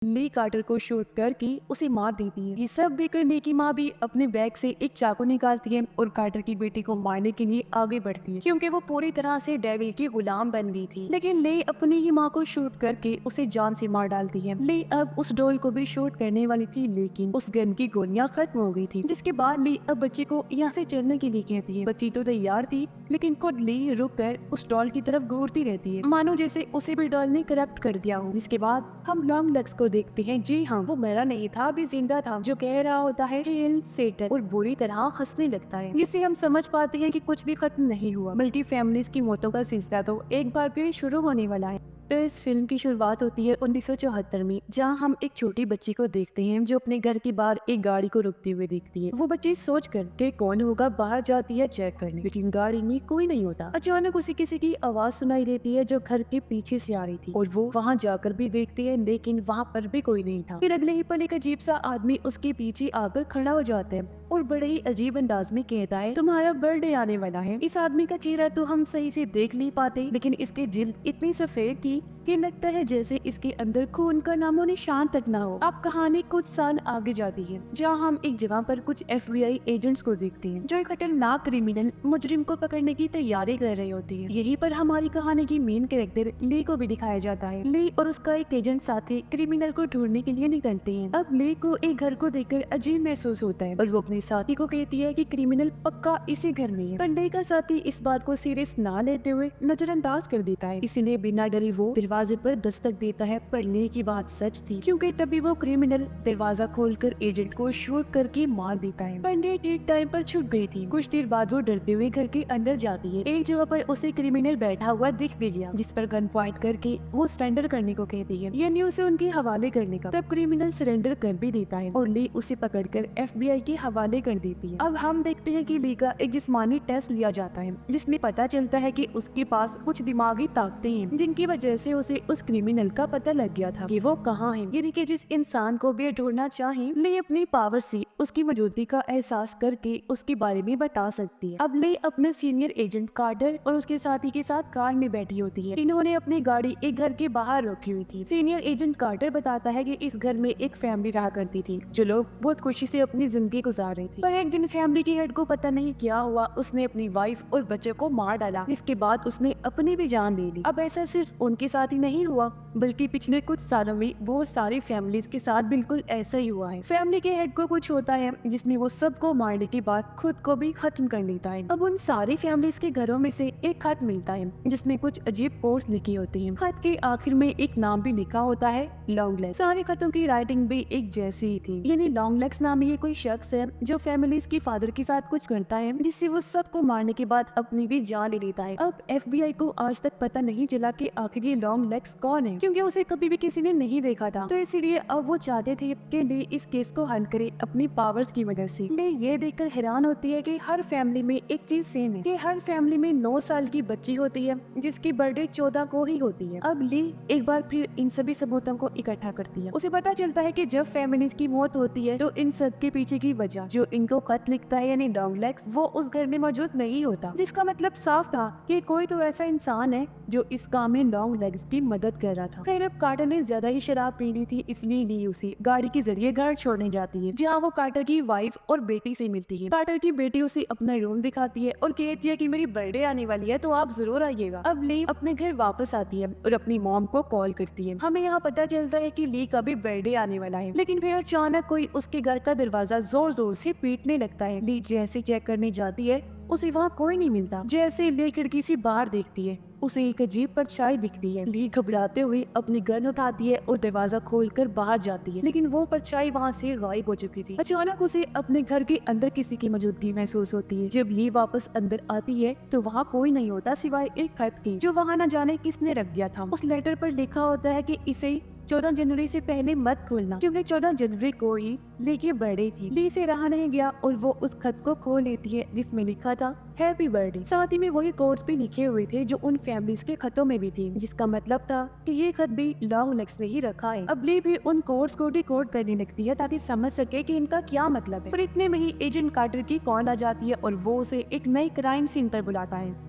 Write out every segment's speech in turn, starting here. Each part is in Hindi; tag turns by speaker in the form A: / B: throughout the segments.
A: ली कार्टर को शूट करके उसे मार देती है। ये सब देखकर ली की माँ भी अपने बैग से एक चाकू निकालती है और कार्टर की बेटी को मारने के लिए आगे बढ़ती है, क्योंकि वो पूरी तरह से डेविल की गुलाम बन गई थी। लेकिन ली अपनी ही माँ को शूट करके उसे जान से मार डालती है। ली अब उस डॉल को भी शूट करने वाली थी, लेकिन उस गन की गोलियां खत्म हो गई थी। जिसके बाद ली अब बच्चे को यहाँ से चलने के लिए कहती है। बच्ची तो तैयार थी, लेकिन खुद ली रुक कर उस डॉल की तरफ घूरती रहती है, मानो जैसे उसे भी डॉल ने करप्ट कर दिया हो। जिसके बाद हम लॉन्ग लेग्स को देखते हैं। जी हाँ, वो मरा नहीं था, अभी जिंदा था, जो कह रहा होता है हेल सेटन और बुरी तरह हंसने लगता है। जिससे हम समझ पाते हैं कि कुछ भी खत्म नहीं हुआ, बल्कि फैमिलीज की मौतों का सिलसिला तो एक बार फिर शुरू होने वाला है। तो इस फिल्म की शुरुआत होती है 1974 में, जहां हम एक छोटी बच्ची को देखते हैं जो अपने घर के बाहर एक गाड़ी को रुकते हुए देखती है। वो बच्ची सोच कर के कौन होगा बाहर जाती है चेक करने, लेकिन गाड़ी में कोई नहीं होता। अचानक उसे किसी की आवाज सुनाई देती है जो घर के पीछे से आ रही थी, और वो वहाँ जाकर भी देखती है, लेकिन वहाँ पर भी कोई नहीं था। फिर अगले ही पल एक अजीब सा आदमी उसके पीछे आकर खड़ा हो जाता है और बड़े ही अजीब अंदाज में कहता है, तुम्हारा बर्थडे आने वाला है। इस आदमी का चेहरा तो हम सही से देख नहीं पाते, लेकिन इसकी जिल्द इतनी सफेद थी कि लगता है जैसे इसके अंदर खून का नामो निशान तक ना हो। अब कहानी कुछ साल आगे जाती है, जहाँ हम एक जगह पर कुछ FBI एजेंट्स को देखते हैं जो एक खतरनाक क्रिमिनल मुजरिम को पकड़ने की तैयारी कर रही होती है। यहीं पर हमारी कहानी की मेन कैरेक्टर ली को भी दिखाया जाता है। ली और उसका एक एजेंट साथी क्रिमिनल को ढूंढने के लिए निकलते हैं। अब ली को एक घर को देखकर अजीब महसूस होता है और वो अपने साथी को कहती है कि क्रिमिनल पक्का इसी घर में है। पर ली का साथी इस बात को सीरियस ना लेते हुए नजरअंदाज कर देता है, इसलिए बिना डरे वो दरवाजे पर दस्तक देता है। पर ली की बात सच थी, क्योंकि तभी वो क्रिमिनल दरवाजा खोलकर एजेंट को शूट करके मार देता है। पर ली ठीक टाइम पर छुप गई थी। कुछ देर बाद वो डरते हुए घर के अंदर जाती है। एक जगह पर उसे क्रिमिनल बैठा हुआ दिख भी गया, जिस पर गन पॉइंट करके वो सरेंडर करने को कहती है, यानी उसे उनके हवाले करने का। तब क्रिमिनल सरेंडर कर भी देता है और ली उसे पकड़कर FBI के हवाले कर देती है। अब हम देखते हैं कि ली का एक जिस्मानी टेस्ट लिया जाता है, जिसमें पता चलता है कि उसके पास कुछ दिमागी ताकतें हैं, जिनकी वजह से उसे उस क्रिमिनल का पता लग गया था कि वो कहाँ है। यानी कि जिस इंसान को भी ढूंढना चाहे, ली अपनी पावर से उसकी मौजूदगी का एहसास करके उसके बारे में बता सकती है। अब ली अपने सीनियर एजेंट कार्टर और उसके साथी के साथ कार में बैठी होती है। इन्होंने अपनी गाड़ी एक घर के बाहर रखी हुई थी। सीनियर एजेंट कार्टर बताता है कि इस घर में एक फैमिली रहा करती थी, जो लोग बहुत खुशी से अपनी जिंदगी गुजार रहे थे। पर एक दिन फैमिली की हेड को पता नहीं क्या हुआ, उसने अपनी वाइफ और बच्चे को मार डाला। इसके बाद उसने अपनी भी जान ले ली। अब ऐसा सिर्फ उनके साथ ही नहीं हुआ, बल्कि पिछले कुछ सालों में बहुत सारी फैमिलीज के साथ बिल्कुल ऐसा ही हुआ है। फैमिली के हेड को कुछ होता है जिसमें वो सबको मारने के बाद खुद को भी खत्म कर लेता है। अब उन सारी फैमिलीज के घरों में से एक खत मिलता है, जिसमें कुछ अजीब कोड्स लिखी होती हैं। खत के आखिर में एक नाम भी लिखा होता है, लॉन्ग लेग्स। सारे खतों की राइटिंग भी एक जैसी ही थी, यानी लॉन्ग लेग्स नामी ये कोई शख्स है जो फैमिलीज के फादर के साथ कुछ करता है, जिससे वो सबको मारने के बाद अपनी भी जान ले लेता है। अब FBI को आज तक पता नहीं चला कि आखिर ये लॉन्ग लेग्स कौन है, क्योंकि उसे कभी भी किसी ने नहीं देखा था। तो इसीलिए अब वो चाहते थे कि ली इस केस को हल करे अपनी पावर्स की मदद से। ली ये देखकर हैरान होती है कि हर फैमिली में एक चीज सेम है, कि हर फैमिली में 9 साल की बच्ची होती है जिसकी बर्थडे 14 को ही होती है। अब ली एक बार फिर इन सभी सबूतों को इकट्ठा करती है। उसे पता चलता है कि जब फैमिलीज की मौत होती है तो इन सब के पीछे की वजह जो इनको खत लिखता है, यानी लॉन्ग लेग्स, वो उस घर में मौजूद नहीं होता। जिसका मतलब साफ था कि कोई तो ऐसा इंसान है जो इस काम में लॉन्ग लेग्स की मदद कर रहा था। खैर, अब कार्टर ने ज्यादा ही शराब पी ली थी, इसलिए ली उसे गाड़ी के जरिए घर छोड़ने जाती है, जहाँ वो कार्टर की वाइफ और बेटी से मिलती है। कार्टर की बेटी उसे अपना रूम दिखाती है और कहती है कि मेरी बर्थडे आने वाली है, तो आप जरूर आइएगा। अब ली अपने घर वापस आती है और अपनी मॉम को कॉल करती है। हमें यहाँ पता चलता है कि ली का भी बर्थडे आने वाला है, लेकिन फिर अचानक कोई उसके घर का दरवाजा जोर जोर से पीटने लगता है। ली जैसे चेक करने जाती है, उसे वहाँ कोई नहीं मिलता। जैसे ली खिड़की से बाहर देखती है, उसे एक अजीब परछाई दिखती है। ली घबराते हुए अपनी गन उठाती है और दरवाजा खोलकर बाहर जाती है, लेकिन वो परछाई वहाँ से गायब हो चुकी थी। अचानक उसे अपने घर के अंदर किसी की मौजूदगी महसूस होती है। जब ली वापस अंदर आती है तो वहाँ कोई नहीं होता सिवाय एक खत की, जो वहाँ न जाने किसने रख दिया था। उस लेटर पर लिखा होता है कि इसे 14 जनवरी से पहले मत खोलना, क्योंकि 14 जनवरी को ही ली की बर्थडे थी। ली से रहा नहीं गया और वो उस खत को खोल लेती है जिसमें लिखा था हैप्पी बर्थडे। साथ ही में वही कोड्स भी लिखे हुए थे जो उन फैमिलीज के खतों में भी थे, जिसका मतलब था कि ये खत भी लॉन्ग लेग्स ने ही रखा है। अब ली भी उन कोड्स को डिकोड करने लगती है ताकि समझ सके कि इनका क्या मतलब है। पर इतने में ही एजेंट कार्टर की कॉल आ जाती है और वो उसे एक नई क्राइम सीन पर बुलाता है।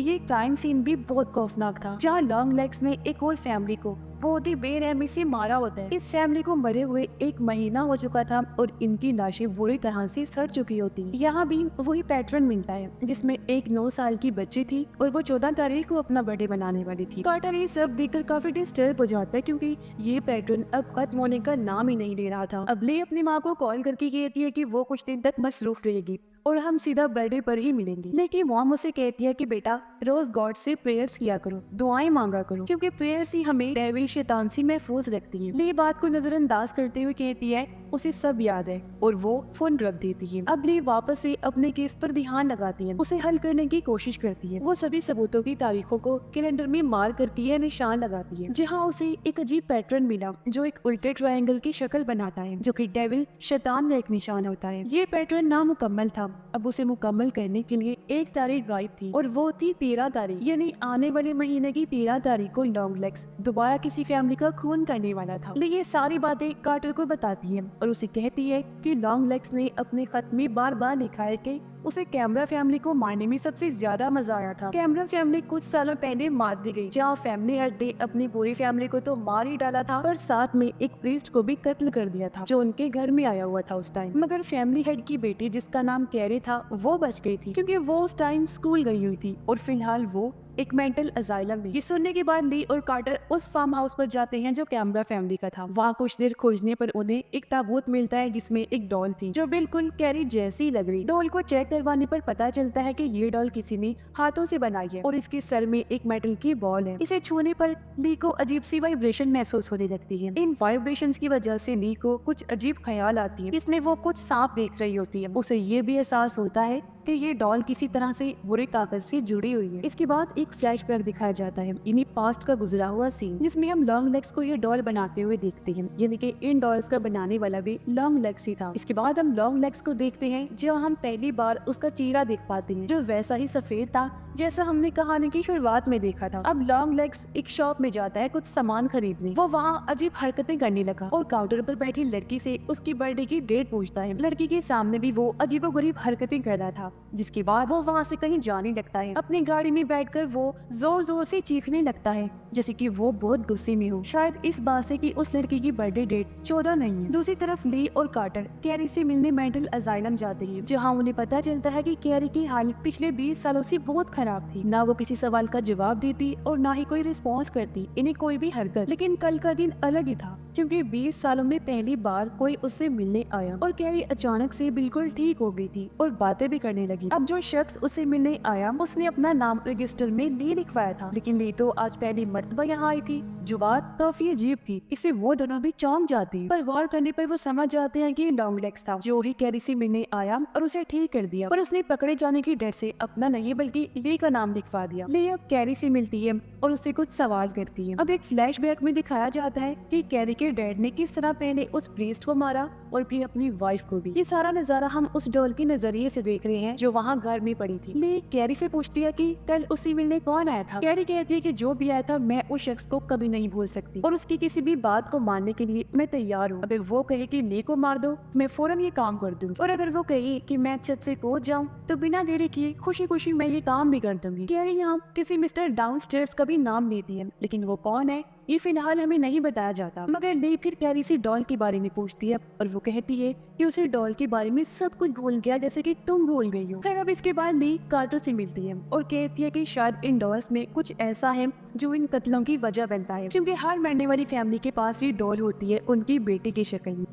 A: ये क्राइम सीन भी बहुत खौफनाक था, जहाँ लॉन्ग लेग्स ने एक और फैमिली को बहुत ही बेरहमी से मारा होता है। इस फैमिली को मरे हुए 1 महीना हो चुका था और इनकी लाशें बुरी तरह से सड़ चुकी होती। यहाँ भी वही पैटर्न मिलता है जिसमें एक 9 साल की बच्ची थी और वो 14 तारीख को अपना बर्थडे मनाने वाली थी। कार्टर ये सब देखकर काफी डिस्टर्ब हो जाता है क्योंकि ये पैटर्न अब खत्म होने का नाम ही नहीं ले रहा था। अब ली अपनी माँ को कॉल करके कहती है कि वो कुछ दिन तक मसरूफ रहेगी और हम सीधा बर्थडे पर ही मिलेंगे। लेकिन मॉम उसे कहती है कि बेटा रोज गॉड से प्रेयर्स किया करो, दुआएं मांगा करो, क्योंकि प्रेयर्स ही हमें डेविल शैतान से महफूज रखती है। ली बात को नजरअंदाज करते हुए कहती है उसे सब याद है और वो फोन रख देती है। अब ली वापस से अपने केस पर ध्यान लगाती है, उसे हल करने की कोशिश करती है। वो सभी सबूतों की तारीखों को कैलेंडर में मार करती है, निशान लगाती है, जहाँ उसे एक अजीब पैटर्न मिला जो एक उल्टे ट्रायंगल की शक्ल बनाता है, जो कि डेविल शैतान का एक निशान होता है। ये पैटर्न नामुकम्मल था। अब उसे मुकम्मल करने के लिए 1 तारीख गायब थी और वो थी 13 तारीख, यानी आने वाले महीने की 13 तारीख को लॉन्ग लेग्स दोबारा किसी फैमिली का खून करने वाला था। लेकिन ये सारी बातें कार्टर को बताती है और उसे कहती है कि लॉन्ग लेग्स ने अपने खत में बार बार लिखा है कि उसे कैमरा फैमिली को मारने में सबसे ज्यादा मजा आया था। कैमरा फैमिली कुछ सालों पहले मार दी गई, जहाँ फैमिली हेड ने अपनी पूरी फैमिली को तो मार ही डाला था, पर साथ में एक प्रीस्ट को भी कत्ल कर दिया था जो उनके घर में आया हुआ था उस टाइम। मगर फैमिली हेड की बेटी जिसका नाम कैरी था वो बच गई थी क्योंकि वो उस टाइम स्कूल गई हुई थी और फिलहाल वो एक मेंटल अजाइलम में। ये सुनने के बाद ली और कार्टर उस फार्म हाउस पर जाते हैं जो कैमरा फैमिली का था। वहाँ कुछ देर खोजने पर उन्हें एक ताबूत मिलता है जिसमें एक डॉल थी जो बिल्कुल कैरी जैसी लग रही। डॉल को चेक करवाने पर पता चलता है कि ये डॉल किसी ने हाथों से बनाई है और इसके सर में एक मेटल की बॉल है। इसे छूने पर ली को अजीब सी वाइब्रेशन महसूस होने लगती है। इन वाइब्रेशंस की वजह से ली को कुछ अजीब ख्याल आती है, जिसमें वो कुछ सांप देख रही होती है। उसे ये भी एहसास होता है कि ये डॉल किसी तरह से बुरी ताकत से जुड़ी हुई है। इसके बाद एक फ्लैशबैक दिखाया जाता है, इन्हीं पास्ट का गुजरा हुआ सीन, जिसमें हम लॉन्ग लेग्स को ये डॉल बनाते हुए देखते हैं, यानी कि इन डॉल्स का बनाने वाला भी लॉन्ग लेग्स ही था। इसके बाद हम लॉन्ग लेग्स को देखते हैं जब हम पहली बार उसका चेहरा देख पाते हैं जो वैसा ही सफेद था जैसा हमने कहानी की शुरुआत में देखा था। अब लॉन्ग लेग्स एक शॉप में जाता है कुछ सामान खरीदने। वो वहाँ अजीब हरकतें करने लगा और काउंटर पर बैठी लड़की से उसकी बर्थडे की डेट पूछता है। लड़की के सामने भी वो अजीबोगरीब हरकतें कर रहा था, जिसके बाद वो वहाँ से कहीं जाने लगता है। अपनी गाड़ी में बैठकर वो जोर जोर से चीखने लगता है जैसे कि वो बहुत गुस्से में हो, शायद इस बात से कि उस लड़की की बर्थडे डेट 14 नहीं है। दूसरी तरफ ली और कार्टर कैरी से मिलने मेंटल अजाइलम जाते हैं, जहाँ उन्हें पता चलता है कि कैरी की हालत पिछले 20 सालों से बहुत खराब थी। ना वो किसी सवाल का जवाब देती और ना ही कोई रिस्पॉन्स करती, इन्हें कोई भी हरकत। लेकिन कल का दिन अलग ही था क्योंकि 20 सालों में पहली बार कोई उससे मिलने आया और कैरी अचानक से बिल्कुल ठीक हो गई थी और बातें भी करने लगी। अब जो शख्स उसे मिलने आया उसने अपना नाम रजिस्टर में ली लिखवाया था, लेकिन ली तो आज पहली मर्तबा यहाँ आई थी, जो बात काफी अजीब थी। इससे वो दोनों भी चौंक जाती हैं, पर गौर करने पर वो समझ जाते हैं कि लॉन्ग लेग्स था जो ही कैरी से मिलने आया और उसे ठीक कर दिया, पर उसने पकड़े जाने की डर से अपना नहीं बल्कि ली का नाम लिखवा दिया। ली अब कैरी से मिलती है और उससे कुछ सवाल करती है। अब एक फ्लैशबैक में दिखाया जाता है कि कैरी के डैड ने किस तरह पहले उस प्रीस्ट को मारा और फिर अपनी वाइफ को भी। ये सारा नजारा हम उस डॉल के नजरिए से देख रहे हैं जो वहाँ घर में पड़ी थी। ली कैरी से पूछती है कि कल उसे मिलने कौन आया था। कैरी कहती है कि जो भी आया था मैं उस शख्स को कभी नहीं भूल सकती और उसकी किसी भी बात को मानने के लिए मैं तैयार हूँ। अगर वो कहे कि ली को मार दो मैं फौरन ये काम कर दूंगी, और अगर वो कहे कि मैं छत से कूद जाऊँ तो बिना देरी किए खुशी खुशी मैं ये काम भी कर दूंगी। कैरी यहाँ किसी मिस्टर डाउनस्टेयर्स का भी नाम लेती है, लेकिन वो कौन है ये फिलहाल हमें नहीं बताया जाता। मगर ली फिर कैरी से डॉल के बारे में पूछती है और वो कहती है कि उसे डॉल के बारे में सब कुछ भूल गया जैसे कि तुम भूल गई हो। फिर अब इसके बाद ली कार्टर से मिलती है और कहती है कि शायद इन डॉल्स में कुछ ऐसा है जो इन कत्लों की वजह बनता है, क्योंकि हर मरने वाली फैमिली के पास ये डॉल होती है उनकी बेटी की शक्ल में।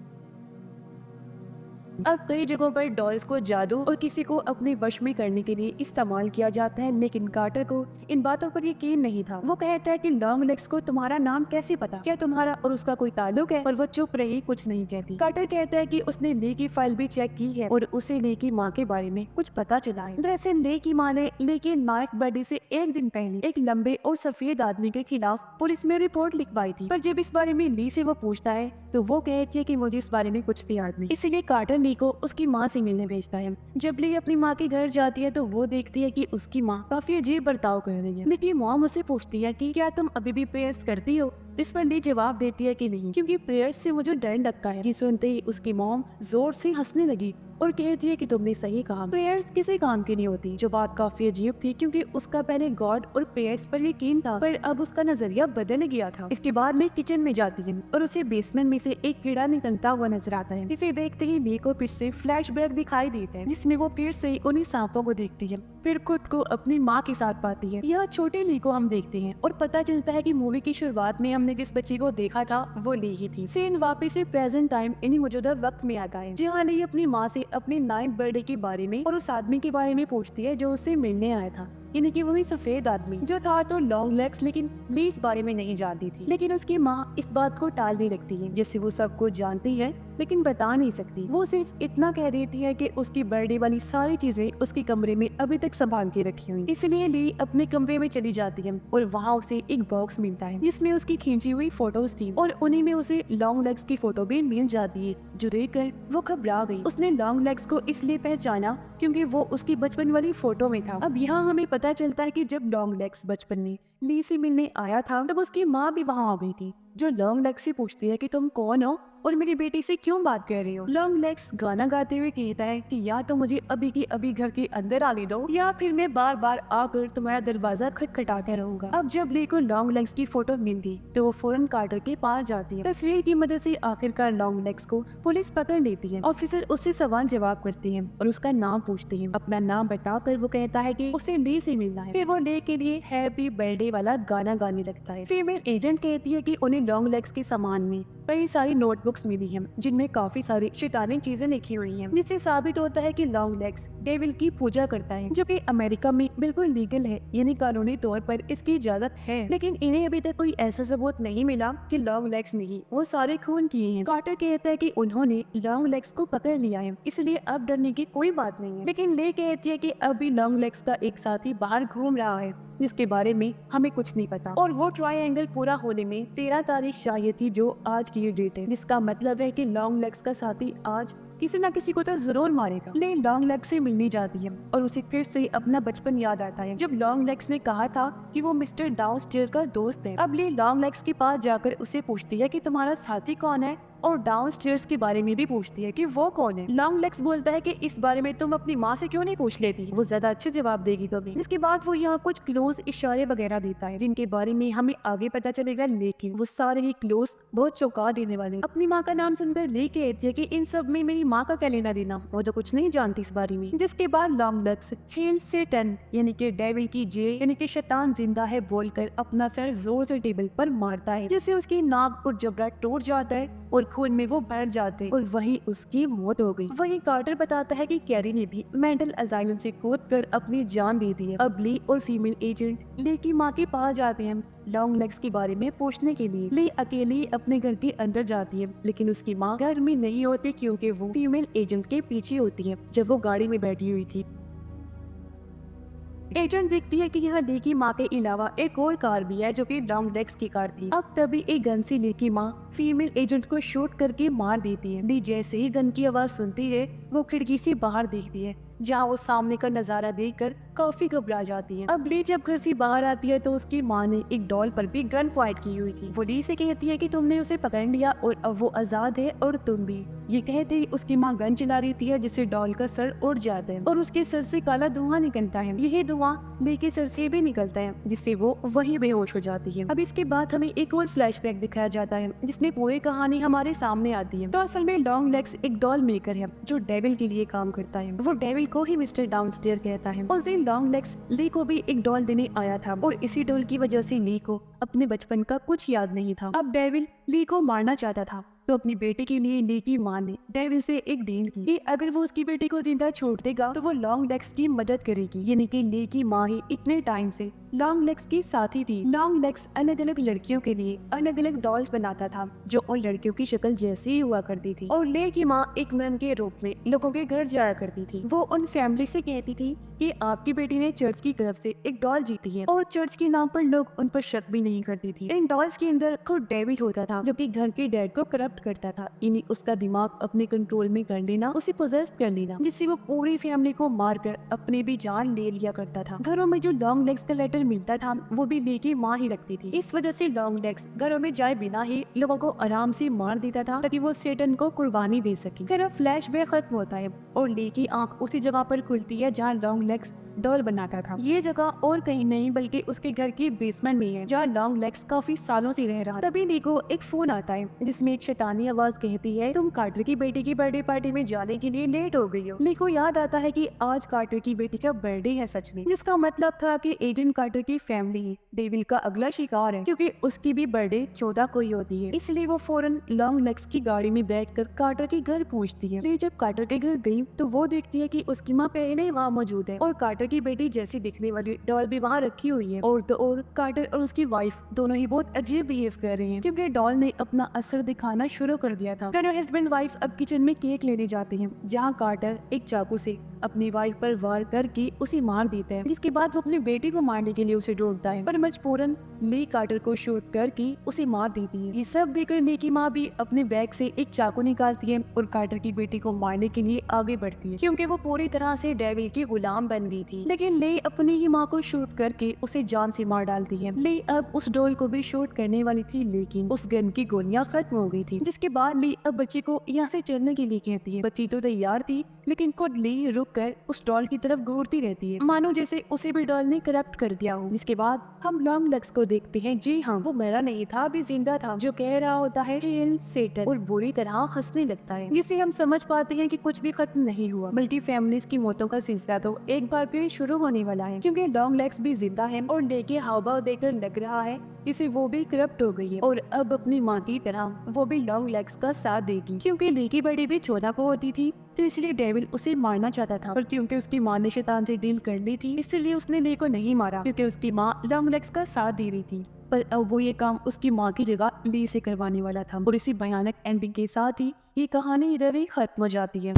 A: अब कई जगहों पर डॉल्स को जादू और किसी को अपने वश में करने के लिए इस्तेमाल किया जाता है, लेकिन कार्टर को इन बातों पर यकीन नहीं था। वो कहता है कि लॉन्ग लेग्स को तुम्हारा नाम कैसे पता, क्या तुम्हारा और उसका कोई ताल्लुक है, पर वो चुप रही, कुछ नहीं कहती। कार्टर कहता है कि उसने ली की फाइल भी चेक की है और उसे ली की माँ के बारे में कुछ पता चला है। दरअसल ली की माँ ने ली के नायक बर्थडे से एक दिन पहले एक लंबे और सफेद आदमी के खिलाफ पुलिस में रिपोर्ट लिखवाई थी, पर जब इस बारे में ली से वो पूछता है तो वो कहती है कि मुझे इस बारे में कुछ भी याद नहीं। इसीलिए कार्टर ली को उसकी माँ से मिलने भेजता है। जब ली अपनी माँ के घर जाती है तो वो देखती है कि उसकी माँ काफी अजीब बर्ताव कर रही है। लेकिन मॉम उसे पूछती है कि क्या तुम अभी भी प्रेयर्स करती हो, इस पर ली जवाब देती है कि नहीं, क्योंकि प्रेयर्स से मुझे डर लगता है। ये सुनते ही उसकी मॉम जोर से हंसने लगी और कहती है कि तुमने सही कहा, प्रेयर्स किसी काम की नहीं होती। जो बात काफी अजीब थी, क्योंकि उसका पहले गॉड और प्रेयर्स पर यकीन था, पर अब उसका नजरिया बदल गया था। इसके बाद में किचन में जाती है और उसे बेसमेंट में से एक कीड़ा निकलता हुआ नजर आता है। इसे देखते ही ली को फिर से फ्लैशबैक दिखाई देता है, जिसमें वो फिर से उन्हीं सांपों को देखती है, फिर खुद को अपनी माँ के साथ पाती है। यह छोटे ली को हम देखते हैं और पता चलता है कि मूवी की शुरुआत में हमने जिस बच्ची को देखा था वो ली ही थी। सीन वापस से प्रेजेंट टाइम यानी मौजूदा वक्त में आता है, जहाँ ली अपनी माँ से अपने 9th बर्थडे के बारे में और उस आदमी के बारे में पूछती है जो उससे मिलने आया था, यानी कि वही सफेद आदमी जो था तो लॉन्ग लेग्स, लेकिन ली इस बारे में नहीं जानती थी। लेकिन उसकी माँ इस बात को टालने लगती है, जैसे वो सब कुछ जानती है लेकिन बता नहीं सकती। वो सिर्फ इतना कह देती है कि उसकी बर्थडे वाली सारी चीजें उसके कमरे में अभी तक संभाल के रखी हुई। इसलिए ली अपने कमरे में चली जाती है और वहाँ उसे एक बॉक्स मिलता है जिसमें उसकी खींची हुई फोटोज थी और उन्हीं में उसे लॉन्ग लेग्स की फोटो भी मिल जाती है, जो देखकर वो घबरा गई। उसने लॉन्ग लेग्स को इसलिए पहचाना क्योंकि वो उसकी बचपन वाली फोटो में था। अब यहाँ हमें पता चलता है कि जब लॉन्ग लेग्स बचपन में ली से मिलने आया था तब उसकी माँ भी वहाँ आ गई थी, जो लॉन्ग लेग्स से पूछती है कि तुम कौन हो और मेरी बेटी से क्यों बात कर रही हो। लॉन्ग लेग्स गाना गाते हुए कहता है कि या तो मुझे अभी की अभी घर के अंदर आने दो या फिर मैं बार बार आकर तुम्हारा दरवाजा खटखटाते रहूंगा। अब जब ली को लॉन्ग लेग्स की फोटो मिलती तो वो फौरन कार्टर के पास जाती है। तस्वीर की मदद से आखिरकार लॉन्ग लेग्स को पुलिस पकड़ लेती है। ऑफिसर उससे सवाल जवाब करते हैं और उसका नाम पूछते हैं। अपना नाम बताकर वो कहता है कि उसे ली से मिलना है। फिर वो ली के लिए हैप्पी बर्थडे वाला गाना गाने लगता है। फीमेल एजेंट कहती है कि उन्हें लॉन्ग लेग्स के सामान में कई सारी नोटबुक्स मिली हैं जिनमें काफी सारी शैतानी चीजें लिखी हुई हैं, जिससे साबित होता है कि लॉन्ग लेग्स डेविल की पूजा करता है, जो कि अमेरिका में बिल्कुल लीगल है, यानी कानूनी तौर पर इसकी इजाजत है। लेकिन इन्हें अभी तक कोई ऐसा सबूत नहीं मिला कि लॉन्ग लेग्स नहीं, वो सारे खून किए हैं। कार्टर कहता है कि उन्होंने लॉन्ग लेग्स को पकड़ लिया है, इसलिए अब डरने की कोई बात नहीं है। लेकिन ले कहती है कि अभी लॉन्ग लेग्स का एक साथी बाहर घूम रहा है जिसके बारे में हमें कुछ नहीं पता, और वो ट्रायंगल पूरा होने में 13 तारीख शायद थी, जो आज की डेट है, जिसका मतलब है कि लॉन्ग लेग्स का साथी आज किसी न किसी को तो जरूर मारेगा। ले लॉन्ग लेग्स से मिलने जाती है और उसे फिर से अपना बचपन याद आता है, जब लॉन्ग लेग्स ने कहा था कि वो मिस्टर डाउनस्टेयर का दोस्त है। अब ले लॉन्ग लेग्स के पास जाकर उसे पूछती है कि तुम्हारा साथी कौन है, और डाउनस्टेयर्स के बारे में भी पूछती है कि वो कौन है। लॉन्ग लेग्स बोलता है कि इस बारे में तुम अपनी माँ से क्यों नहीं पूछ लेती, वो ज्यादा अच्छे जवाब देगी तुम्हें। इसके बाद वो यहाँ कुछ क्लोज इशारे वगैरह देता है जिनके बारे में हमें आगे पता चलेगा, लेकिन वो सारे ही क्लोज बहुत चौंका देने वाले। अपनी माँ का नाम सुनकर ले कहती है कि इन सब में मेरी माँ का क्या लेना देना, वो तो कुछ नहीं जानती इस बारे में। जिसके बाद लॉन्ग लेग्स हेल सेटन यानी कि डेविल की जे यानी कि शैतान जिंदा है बोलकर अपना सर जोर से टेबल पर मारता है, जिससे उसकी नाक और जबड़ा टूट जाता है और खून में वो भर जाते हैं और वही उसकी मौत हो गई। वही कार्टर बताता है कि कैरी ने भी मेंटल असाइलम से कूदकर अपनी जान दे दी है। अब ली और फीमेल एजेंट ली की माँ के पास जाते हैं लॉन्ग लेग्स के बारे में पूछने के लिए। ली अकेली अपने घर के अंदर जाती है, लेकिन उसकी माँ घर में नहीं होती क्योंकि वो फीमेल एजेंट के पीछे होती है जब वो गाड़ी में बैठी हुई थी। एजेंट देखती है कि यहाँ ली की माँ के अलावा एक और कार भी है जो कि लॉन्ग लेग्स की कार थी। अब तभी एक गन से ली की माँ फीमेल एजेंट को शूट करके मार देती है। ली जैसे ही गन की आवाज सुनती है वो खिड़की से बाहर देखती है, जहाँ वो सामने का नजारा देखकर काफी घबरा जाती है। अब ली जब घर से बाहर आती है तो उसकी माँ ने एक डॉल पर भी गन पॉइंट की हुई थी। वो ली से कहती है कि तुमने उसे पकड़ लिया और अब वो आजाद है और तुम भी। ये कहते ही उसकी माँ गन चला रही है, जिससे डॉल का सर उड़ जाता है और उसके सर से काला धुआं निकलता है। यही धुआं ली के सर से भी निकलता है, जिससे वो वहीं बेहोश हो जाती है। अब इसके बाद हमें एक और फ्लैशबैक दिखाया जाता है जिसमें पूरी कहानी हमारे सामने आती है। तो असल में लॉन्ग लेग्स एक डॉल मेकर है जो डेविल के लिए काम करता है। वो डेविल को ही मिस्टर डाउनस्टेयर कहता है। उस दिन लॉन्ग लेग्स ली को भी एक डॉल देने आया था और इसी डॉल की वजह से ली को अपने बचपन का कुछ याद नहीं था। अब डेविल ली को मारना चाहता था, तो अपनी बेटी के लिए ली की माँ ने डेविल से एक डील की कि अगर वो उसकी बेटी को जिंदा छोड़ देगा तो वो लॉन्ग लेग्स की मदद करेगी। यानी कि ली की माँ ही इतने टाइम से लॉन्ग लेग्स की साथी थी। लॉन्ग लेग्स अलग अलग लड़कियों के लिए अलग अलग डॉल्स बनाता था जो उन लड़कियों की शक्ल जैसी ही हुआ करती थी, और ले की माँ एक नन के रूप में लोगों के घर जाया करती थी। वो उन फैमिली से कहती थी कि आपकी बेटी ने चर्च की तरफ से एक डॉल जीती है, और चर्च के नाम पर लोग उन पर शक भी नहीं करती थी। इन डॉल्स के अंदर खुद डेविड होता था जो कि घर के डैड को करप्ट करता था, इन्हीं उसका दिमाग अपने कंट्रोल में कर लेना, उसे पोजेस कर लेना, जिससे वो पूरी फैमिली को मारकर अपने भी जान ले लिया करता था। घरों में जो लॉन्ग लेग्स का लेटर मिलता था वो भी ले की माँ ही रखती थी। इस वजह से लॉन्ग लेग्स घरों में जाए बिना ही लोगों को आराम से मार देता था ताकि वो सेटन को कुर्बानी दे सके। फिर फ्लैशबैक खत्म होता है और ले की आंख उसी जगह पर खुलती है जहाँ लॉन्ग लेग्स डॉल बनाता था। ये जगह और कहीं नहीं बल्कि उसके घर की बेसमेंट में है जहाँ लॉन्ग लेग्स काफी सालों से रह रहा। तभी ली को एक फोन आता है जिसमें एक शैतानी आवाज कहती है, तुम कार्टर की बेटी की बर्थडे पार्टी में जाने के लिए लेट हो गई हो। ली को याद आता है कि आज कार्टर की बेटी का बर्थडे है सच में, जिसका मतलब था कि एजेंट कार्टर की फैमिली डेविल का अगला शिकार है, क्योंकि उसकी भी बर्थडे 14 को ही होती है। इसलिए वो फौरन लॉन्ग लेग्स की गाड़ी में बैठकर कार्टर के घर पहुंचती है। ली जब कार्टर के घर गई तो वो देखती है कि उसकी माँ पहले वहाँ मौजूद है और कार्टर की बेटी जैसी दिखने वाली डॉल भी वहाँ रखी हुई है। और तो और कार्टर और उसकी वाइफ दोनों ही बहुत अजीब बिहेव कर रहे हैं, क्योंकि डॉल ने अपना असर दिखाना शुरू कर दिया था। दोनों हस्बैंड वाइफ अब किचन में केक लेने जाते हैं जहाँ कार्टर एक चाकू से अपनी वाइफ पर वार करके उसे मार देता है, जिसके बाद वो अपनी बेटी को मारने के लिए उसे ढूंढता है, पर मजबूरन ली कार्टर को शूट करके उसे मार देती है। ये सब देखकर ली की माँ भी अपने बैग से एक चाकू निकालती है और कार्टर की बेटी को मारने के लिए आगे बढ़ती है, क्योंकि वो पूरी तरह से डेविल की गुलाम बन गई थी। लेकिन ली अपनी ही माँ को शूट करके उसे जान से मार डालती है। ली अब उस डॉल को भी शूट करने वाली थी, लेकिन उस गन की गोलियां खत्म हो गई थी, जिसके बाद ली अब बच्ची को यहाँ से चलने के लिए कहती है। बच्ची तो तैयार थी, लेकिन खुद ली रुककर उस डॉल की तरफ घूरती रहती है, मानो जैसे उसे भी डॉल ने करप्ट कर दिया हो। जिसके बाद हम लॉन्ग लेग्स को देखते हैं। जी हाँ, वो मरा नहीं था, अभी जिंदा था, जो कह रहा होता है हेल सेटन और बुरी तरह हंसने लगता है, जिससे हम समझ पाते हैं कि कुछ भी खत्म नहीं हुआ, बल्कि फैमिलीज की मौतों का सिलसिला तो एक बार फिर शुरू होने वाला है, क्योंकि लॉन्ग लेग्स भी जिंदा है और लेके हाव भाव देकर लग रहा है इसे वो भी करप्ट हो गई है और अब अपनी माँ की तरह वो भी लॉन्ग लेग्स का साथ देगी, क्योंकि ली की बड़ी भी 14 को होती थी, तो इसलिए डेविल उसे मारना चाहता था, पर क्योंकि उसकी माँ ने शैतान से डील कर ली थी इसलिए उसने ली को नहीं मारा, क्योंकि उसकी माँ लॉन्ग लेग्स का साथ दे रही थी। पर अब वो ये काम उसकी माँ की जगह ली से करवाने वाला था। और इसी भयानक एंडिंग के साथ ही ये कहानी इधर ही खत्म हो जाती है।